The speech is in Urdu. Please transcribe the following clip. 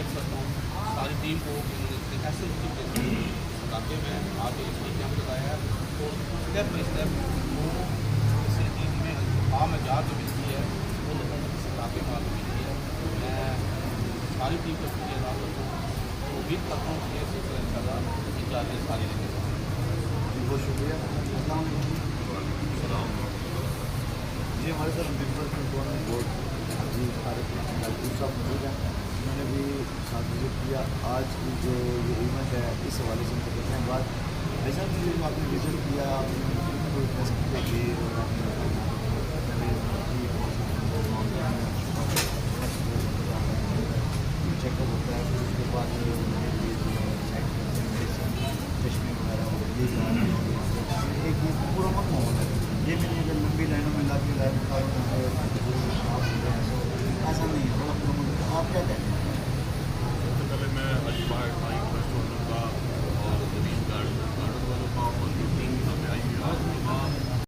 امید کرتا ہوں ساری ٹیم کو ایسے علاقے میں آ کے اس کی کیمپ لگایا ہے اور اسٹیپ بائی اسٹیپ وہ کسی چیز میں میں جا کے ملتی ہے وہ لوگوں کو کسی علاقے میں آ کے ملتی ہے. میں ساری ٹیم کو شکریہ ادا کرتا ہوں اور امید کرتا ہوں کہ یہ سلسلہ ان شاء اللہ ان چار دن ساری رہے گا. بہت شکریہ. السلام علیکم. جی ہمارے ساتھ ممبر کنٹرول بورڈ جی طارق صاحب موجود ہیں. انہوں نے بھی ساتھ وزٹ کیا. آج کی جو یہ ایونٹ ہے اس حوالے سے ان کو کرتے ہیں بات. ایسا بھی آپ نے وزٹ کیا, آپ نے کوئی ٹیسٹ پہ گئے اور آپ نے چیک اپ ہوتا ہے, پھر اس کے بعد چشمے وغیرہ ہو یہ ایک پورا مت ماحول ہے. یہ بھی نہیں کہ لمبی لائنوں میں لگ کے لائن ایسا نہیں ہے. بڑا پورا آپ کیا کہتے ہیں؟